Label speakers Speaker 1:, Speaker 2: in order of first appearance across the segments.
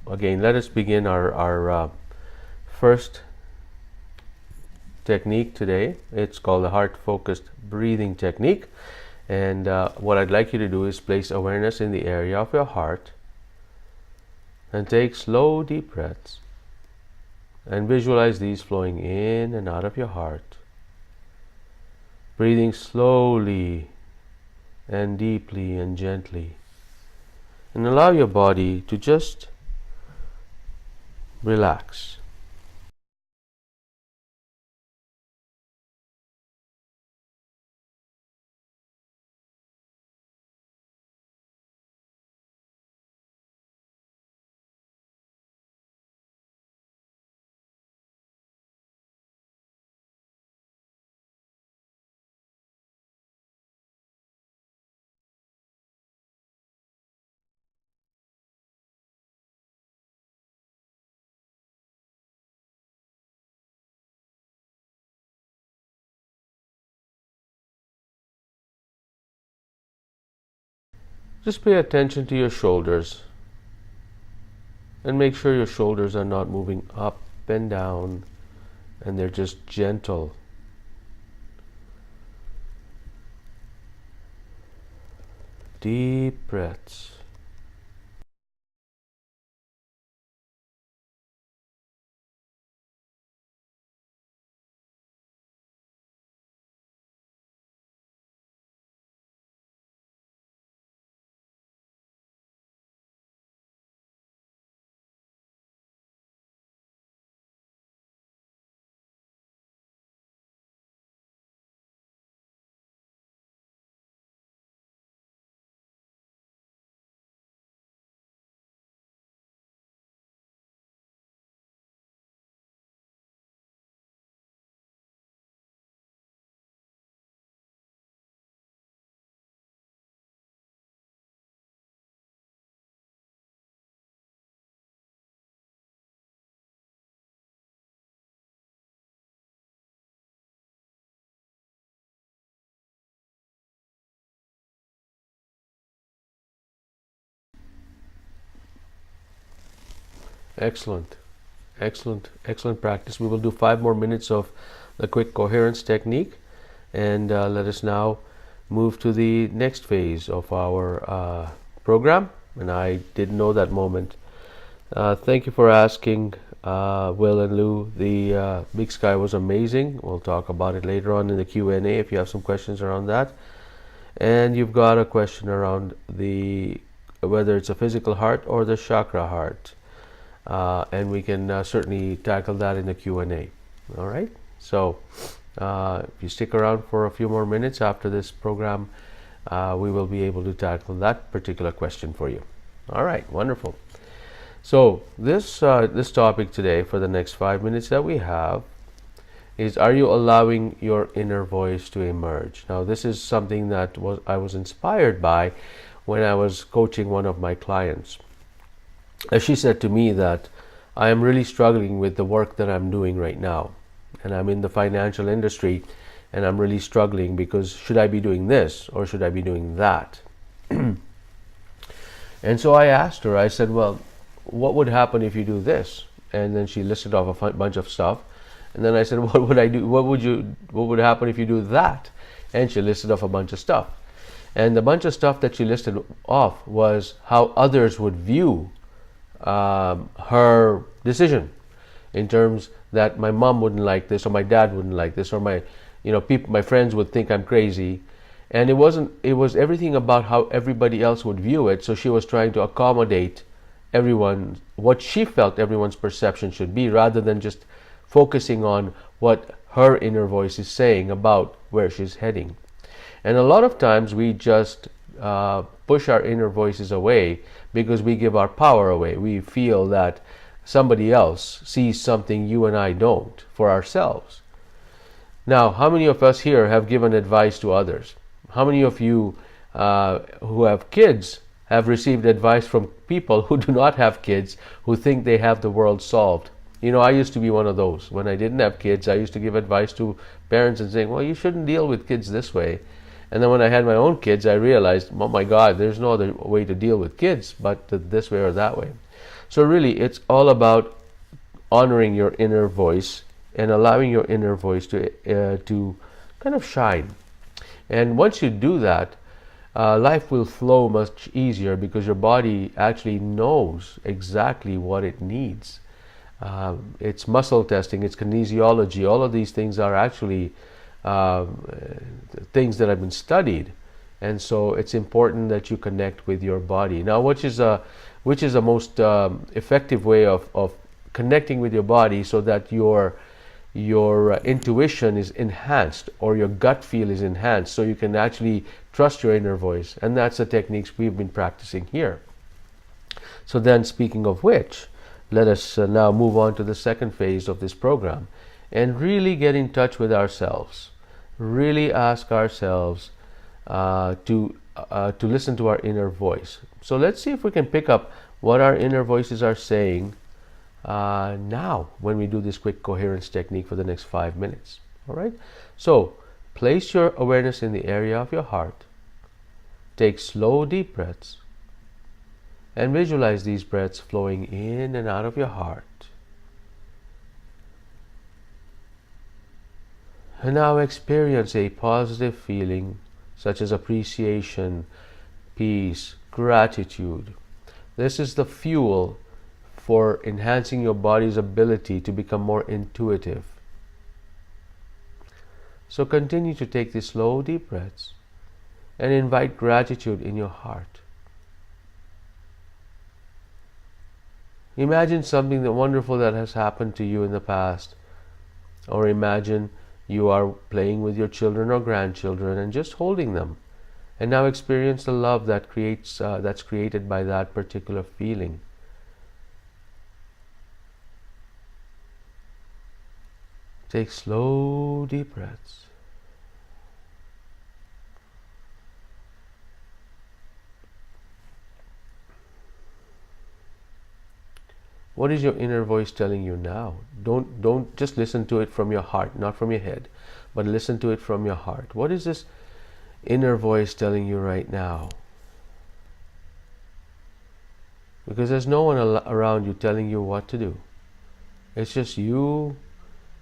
Speaker 1: again, let us begin our first technique today. It's called the heart-focused breathing technique. And what I'd like you to do is place awareness in the area of your heart and take slow, deep breaths and visualize these flowing in and out of your heart. Breathing slowly and deeply and gently. And allow your body to just relax. Just pay attention to your shoulders and make sure your shoulders are not moving up and down and they're just gentle. Deep breaths. Excellent. Excellent practice. We will do 5 more minutes of the quick coherence technique, and let us now move to the next phase of our program. And I didn't know that moment. Thank you for asking, Will and Lou. The Big Sky was amazing. We'll talk about it later on in the Q&A if you have some questions around that. And you've got a question around the whether it's a physical heart or the chakra heart. And we can certainly tackle that in the Q&A. All right. So if you stick around for a few more minutes after this program, we will be able to tackle that particular question for you. All right. Wonderful. So this topic today for the next 5 minutes that we have is, are you allowing your inner voice to emerge? Now, this is something that I was inspired by when I was coaching one of my clients. She said to me that I am really struggling with the work that I'm doing right now, and I'm in the financial industry, and I'm really struggling because should I be doing this or should I be doing that? And so I asked her, I said, well, what would happen if you do this? And then she listed off a bunch of stuff. And then I said, what would I do? What would happen if you do that? And she listed off a bunch of stuff. And the bunch of stuff that she listed off was how others would view her decision, in terms that my mom wouldn't like this, or my dad wouldn't like this, or my friends would think I'm crazy. And it was everything about how everybody else would view it. So she was trying to accommodate everyone, what she felt everyone's perception should be, rather than just focusing on what her inner voice is saying about where she's heading. And a lot of times we just push our inner voices away because we give our power away. We feel that somebody else sees something you and I don't for ourselves. Now, how many of us here have given advice to others? How many of you who have kids have received advice from people who do not have kids, who think they have the world solved? I used to be one of those. When I didn't have kids, I used to give advice to parents and saying, well, you shouldn't deal with kids this way. And then when I had my own kids, I realized, oh my God, there's no other way to deal with kids but this way or that way. So really, it's all about honoring your inner voice and allowing your inner voice to kind of shine. And once you do that, life will flow much easier because your body actually knows exactly what it needs. It's muscle testing, it's kinesiology. All of these things are actually uh, things that have been studied, and so it's important that you connect with your body. Now, which is a most effective way of connecting with your body so that your intuition is enhanced or your gut feel is enhanced, so you can actually trust your inner voice, and that's the techniques we've been practicing here. So then, speaking of which, let us now move on to the second phase of this program and really get in touch with ourselves. Really ask ourselves to listen to our inner voice. So let's see if we can pick up what our inner voices are saying now when we do this quick coherence technique for the next 5 minutes. All right? So place your awareness in the area of your heart. Take slow, deep breaths. And visualize these breaths flowing in and out of your heart. And now experience a positive feeling such as appreciation, peace, gratitude. This is the fuel for enhancing your body's ability to become more intuitive. So continue to take these slow, deep breaths and invite gratitude in your heart. Imagine something wonderful that has happened to you in the past, or imagine you are playing with your children or grandchildren and just holding them, and now experience the love that that's created by that particular feeling. Take slow, deep breaths. What is your inner voice telling you now? Don't just listen to it from your heart, not from your head, but listen to it from your heart. What is this inner voice telling you right now? Because there's no one around you telling you what to do. It's just you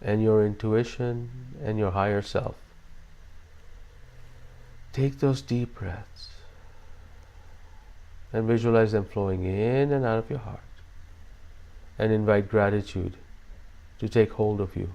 Speaker 1: and your intuition and your higher self. Take those deep breaths and visualize them flowing in and out of your heart. And invite gratitude to take hold of you.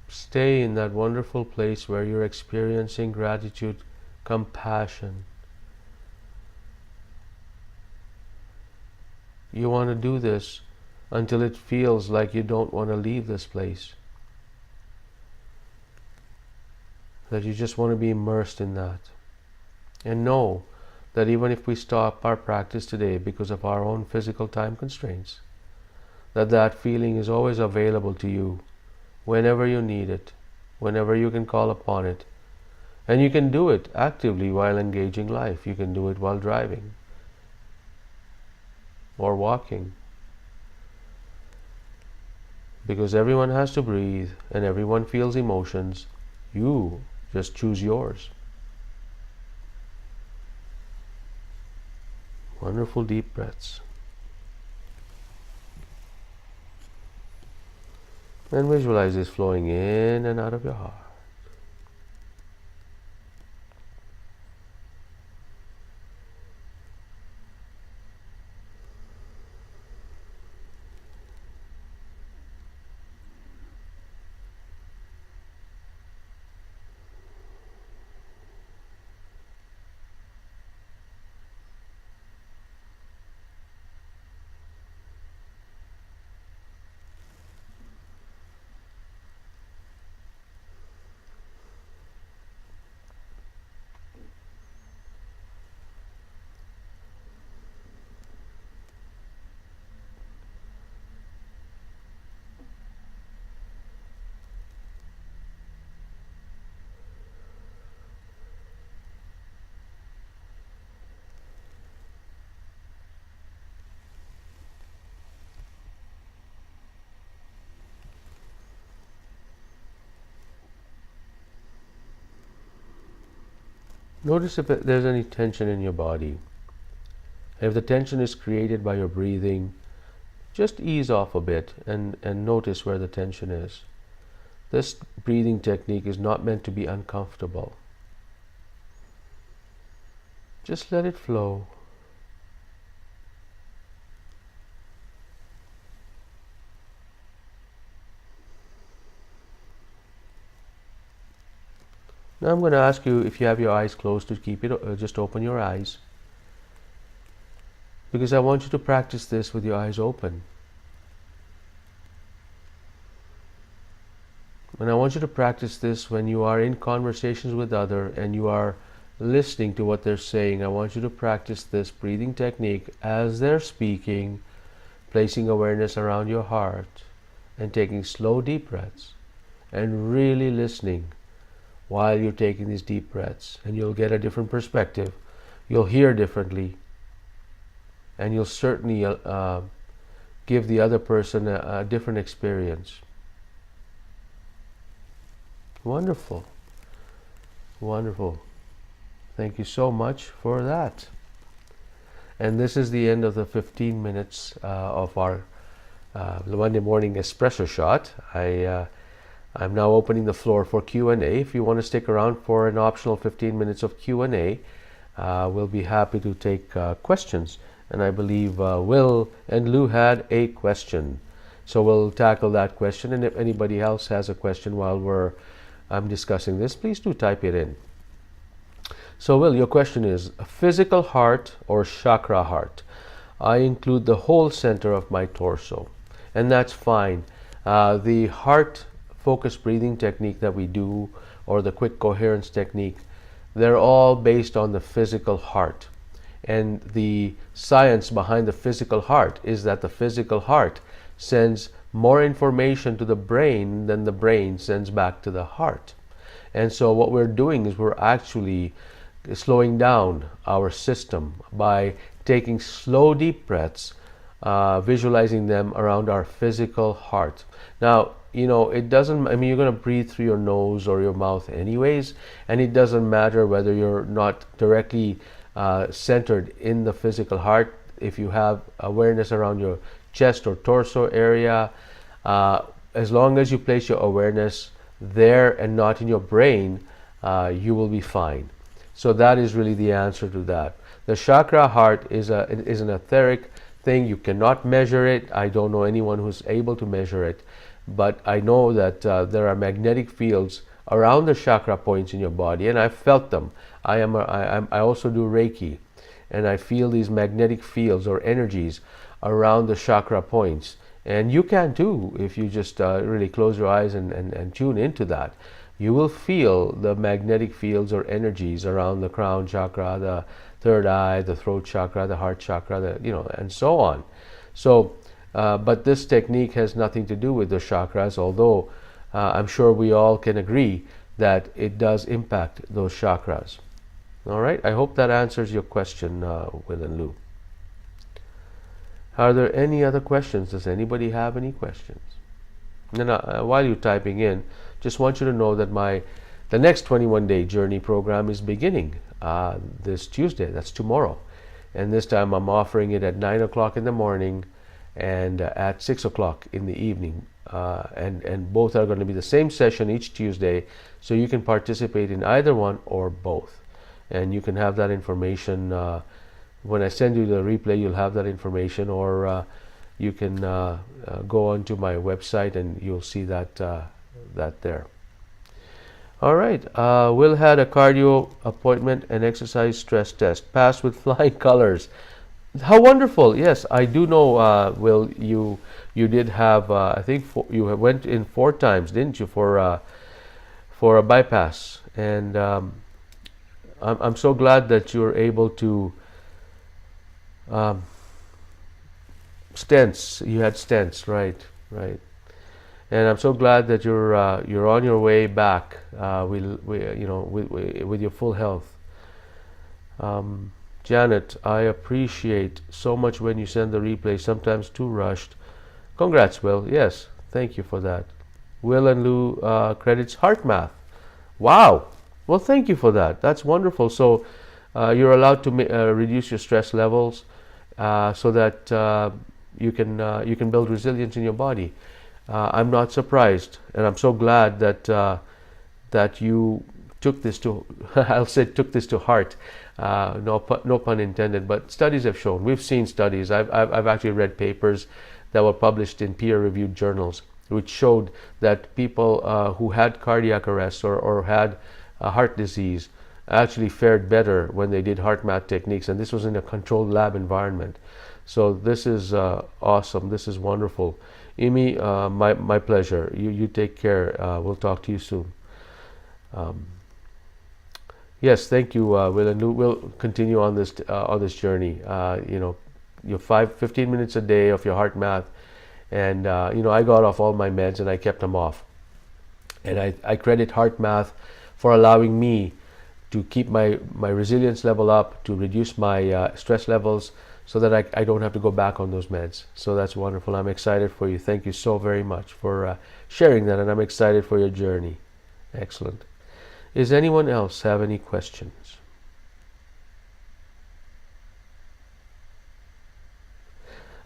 Speaker 1: Stay in that wonderful place where you're experiencing gratitude, compassion. You want to do this until it feels like you don't want to leave this place. That you just want to be immersed in that. And know that even if we stop our practice today because of our own physical time constraints, that feeling is always available to you whenever you need it, whenever you can call upon it. And you can do it actively while engaging life. You can do it while driving or walking. Because everyone has to breathe and everyone feels emotions. You just choose yours. Wonderful deep breaths. And visualize this flowing in and out of your heart. Notice if there's any tension in your body. If the tension is created by your breathing, just ease off a bit and notice where the tension is. This breathing technique is not meant to be uncomfortable. Just let it flow. Now I'm going to ask you, if you have your eyes closed, to keep it, just open your eyes. Because I want you to practice this with your eyes open. And I want you to practice this when you are in conversations with others and you are listening to what they're saying. I want you to practice this breathing technique as they're speaking, placing awareness around your heart and taking slow, deep breaths and really listening while you're taking these deep breaths. And you'll get a different perspective. You'll hear differently. And you'll certainly give the other person a different experience. Wonderful. Wonderful. Thank you so much for that. And this is the end of the 15 minutes of our Monday morning espresso shot. I'm now opening the floor for Q&A. If you want to stick around for an optional 15 minutes of Q&A, we'll be happy to take questions. And I believe Will and Lou had a question. So we'll tackle that question. And if anybody else has a question while I'm discussing this, please do type it in. So Will, your question is, physical heart or chakra heart? I include the whole center of my torso. And that's fine. The heart focused breathing technique that we do, or the quick coherence technique, they're all based on the physical heart. And the science behind the physical heart is that the physical heart sends more information to the brain than the brain sends back to the heart. And so what we're doing is we're actually slowing down our system by taking slow, deep breaths, visualizing them around our physical heart. Now, it doesn't, you're going to breathe through your nose or your mouth anyways, and it doesn't matter whether you're not directly centered in the physical heart. If you have awareness around your chest or torso area, as long as you place your awareness there and not in your brain, you will be fine. So that is really the answer to that. The chakra heart is an etheric thing. You cannot measure it. I don't know anyone who's able to measure it, but I know that there are magnetic fields around the chakra points in your body, and I've felt them. I also do Reiki, and I feel these magnetic fields or energies around the chakra points. And you can too, if you just really close your eyes and tune into that. You will feel the magnetic fields or energies around the crown chakra, the third eye, the throat chakra, the heart chakra, and so on. So, but this technique has nothing to do with the chakras, although I'm sure we all can agree that it does impact those chakras. All right, I hope that answers your question, Will and Lou. Are there any other questions? Does anybody have any questions? And while you're typing in, just want you to know that the next 21-day journey program is beginning this Tuesday. That's tomorrow. And this time I'm offering it at 9 o'clock in the morning and at 6 o'clock in the evening. And both are going to be the same session each Tuesday, so you can participate in either one or both. And you can have that information when I send you the replay. You'll have that information, or you can go onto my website and you'll see that there. All right, Will had a cardio appointment and exercise stress test, passed with flying colors. How wonderful! Yes, I do know, Will. You did have, I think you went in 4 times, didn't you, for a bypass? And I'm so glad that you're able to stents. You had stents, right? And I'm so glad that you're on your way back with your full health. Janet, I appreciate so much when you send the replay, sometimes too rushed. Congrats, Will. Yes, thank you for that. Will and Lou credits HeartMath. Wow, Well, thank you for that. That's wonderful. So you're allowed to reduce your stress levels so that you can build resilience in your body. I'm not surprised, and I'm so glad that you took this to I'll say took this to heart. No pun intended. But studies have shown. We've seen studies. I've actually read papers that were published in peer-reviewed journals, which showed that people who had cardiac arrest or had heart disease actually fared better when they did HeartMath techniques, and this was in a controlled lab environment. So this is awesome. This is wonderful. Amy, my pleasure. You take care. We'll talk to you soon. Yes, thank you, Will, and we'll continue on this journey. Your 15 minutes a day of your HeartMath, and I got off all my meds and I kept them off. And I credit HeartMath for allowing me to keep my resilience level up, to reduce my stress levels, so that I don't have to go back on those meds. So that's wonderful. I'm excited for you. Thank you so very much for sharing that, and I'm excited for your journey. Excellent. Does anyone else have any questions?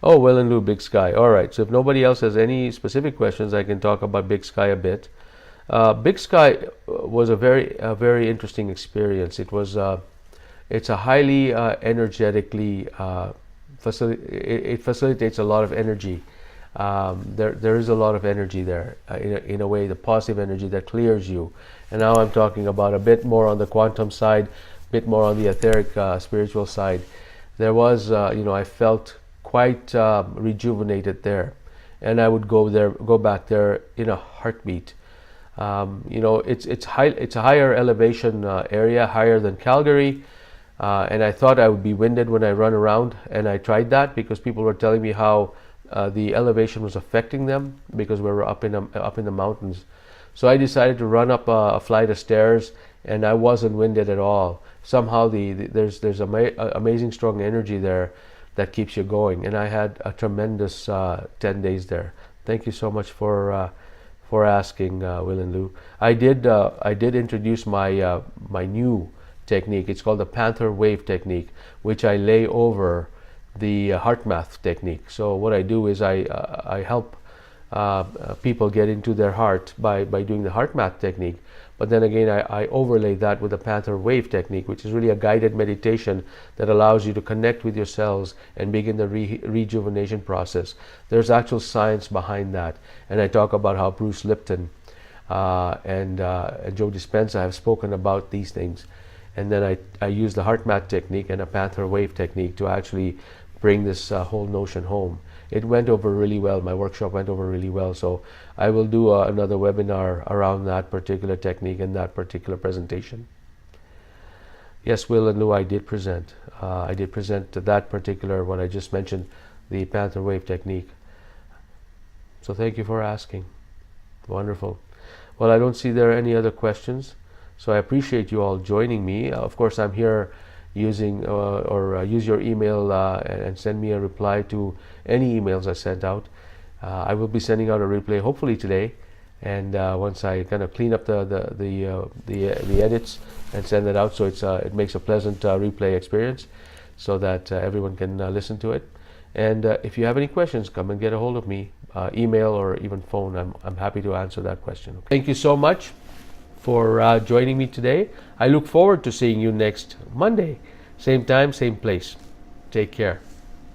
Speaker 1: Oh, Will and Lou, Big Sky. All right. So if nobody else has any specific questions, I can talk about Big Sky a bit. Big Sky was a very interesting experience. It's a highly energetically it facilitates a lot of energy. There is a lot of energy there, in a way, the positive energy that clears you. And now I'm talking about a bit more on the quantum side, a bit more on the etheric spiritual side. There was, I felt quite rejuvenated there, and I would go back there in a heartbeat. It's a higher elevation area, higher than Calgary. And I thought I would be winded when I run around, and I tried that because people were telling me how the elevation was affecting them because we were up in the mountains. So I decided to run up a flight of stairs, and I wasn't winded at all. Somehow there's amazing strong energy there that keeps you going, and I had a tremendous 10 days there. Thank you so much for asking, Will and Lou. I did introduce my new technique. It's called the Panther Wave technique, which I lay over the HeartMath technique. So what I do is I help people get into their heart by doing the HeartMath technique. But then again, I overlay that with the Panther Wave technique, which is really a guided meditation that allows you to connect with your cells and begin the rejuvenation process. There's actual science behind that, and I talk about how Bruce Lipton and Joe Dispenza have spoken about these things. And then I use the HeartMath technique and a Panther Wave technique to actually bring this whole notion home. It went over really well. My workshop went over really well. So I will do another webinar around that particular technique and that particular presentation. Yes, Will and Lou, I did present. I did present that particular, what I just mentioned, the Panther Wave technique. So thank you for asking. Wonderful. Well, I don't see there are any other questions. So I appreciate you all joining me. Of course, I'm here using use your email and send me a reply to any emails I sent out. I will be sending out a replay hopefully today, and once I kind of clean up the edits and send it out, so it makes a pleasant replay experience, so that everyone can listen to it. And if you have any questions, come and get a hold of me, email or even phone. I'm happy to answer that question. Thank you so much for joining me today. I look forward to seeing you next Monday. Same time, same place. Take care.